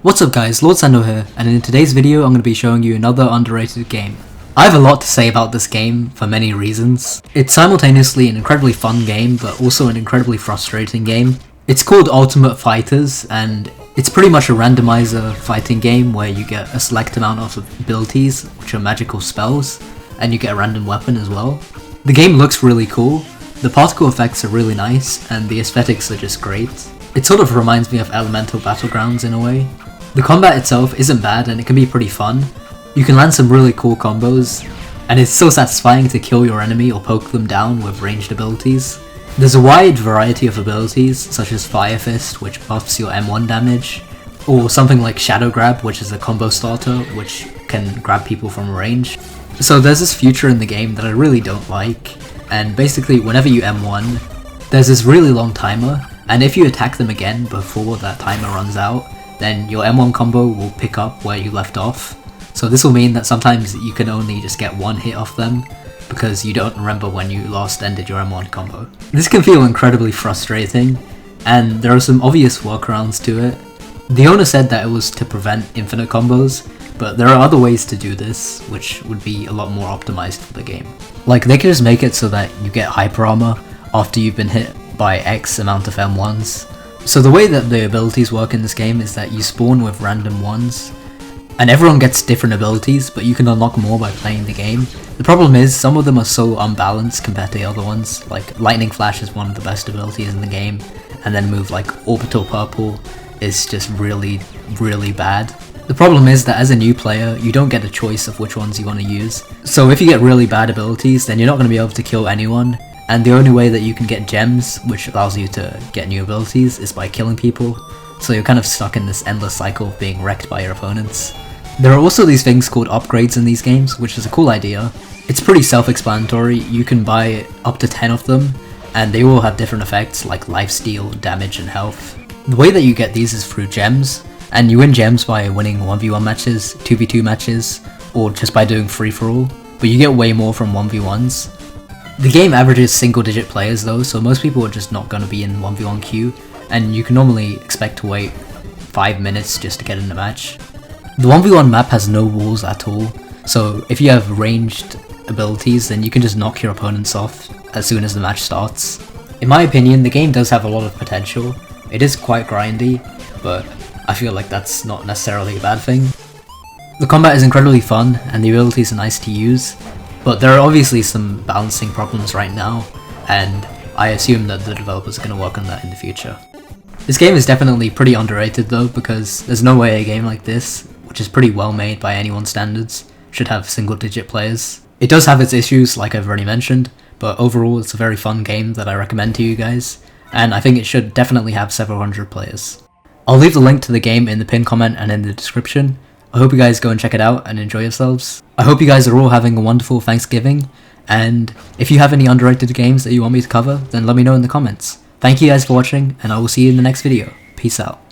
What's up guys, Lord Sando here, and in today's video I'm going to be showing you another underrated game. I have a lot to say about this game for many reasons. It's simultaneously an incredibly fun game, but also an incredibly frustrating game. It's called Ultimate Fighters, and it's pretty much a randomizer fighting game where you get a select amount of abilities, which are magical spells, and you get a random weapon as well. The game looks really cool, the particle effects are really nice, and the aesthetics are just great. It sort of reminds me of Elemental Battlegrounds in a way. The combat itself isn't bad and it can be pretty fun. You can land some really cool combos, and it's so satisfying to kill your enemy or poke them down with ranged abilities. There's a wide variety of abilities, such as Fire Fist, which buffs your M1 damage, or something like Shadow Grab, which is a combo starter which can grab people from range. So there's this feature in the game that I really don't like, and basically whenever you M1, there's this really long timer, and if you attack them again before that timer runs out, then your M1 combo will pick up where you left off. So this will mean that sometimes you can only just get one hit off them, because you don't remember when you last ended your M1 combo. This can feel incredibly frustrating, and there are some obvious workarounds to it. The owner said that it was to prevent infinite combos, but there are other ways to do this, which would be a lot more optimized for the game. Like, they could just make it so that you get hyper armor after you've been hit by X amount of M1s. So the way that the abilities work in this game is that you spawn with random ones, and everyone gets different abilities, but you can unlock more by playing the game. The problem is, some of them are so unbalanced compared to the other ones. Like, Lightning Flash is one of the best abilities in the game, and then a move like Orbital Purple is just really, really bad. The problem is that as a new player, you don't get a choice of which ones you want to use. So if you get really bad abilities, then you're not going to be able to kill anyone, and the only way that you can get gems, which allows you to get new abilities, is by killing people. So you're kind of stuck in this endless cycle of being wrecked by your opponents. There are also these things called upgrades in these games, which is a cool idea. It's pretty self-explanatory. You can buy up to 10 of them, and they all have different effects like lifesteal, damage, and health. The way that you get these is through gems, and you win gems by winning 1v1 matches, 2v2 matches, or just by doing free-for-all, but you get way more from 1v1s. The game averages single-digit players though, so most people are just not going to be in 1v1 queue, and you can normally expect to wait 5 minutes just to get in a match. The 1v1 map has no walls at all, so if you have ranged abilities, then you can just knock your opponents off as soon as the match starts. In my opinion, the game does have a lot of potential. It is quite grindy, but I feel like that's not necessarily a bad thing. The combat is incredibly fun, and the abilities are nice to use, but there are obviously some balancing problems right now, and I assume that the developers are going to work on that in the future. This game is definitely pretty underrated though, because there's no way a game like this, which is pretty well made by anyone's standards, should have single-digit players. It does have its issues, like I've already mentioned, but overall it's a very fun game that I recommend to you guys, and I think it should definitely have several hundred players. I'll leave the link to the game in the pinned comment and in the description. I hope you guys go and check it out and enjoy yourselves. I hope you guys are all having a wonderful Thanksgiving, and if you have any underrated games that you want me to cover, then let me know in the comments. Thank you guys for watching, and I will see you in the next video. Peace out.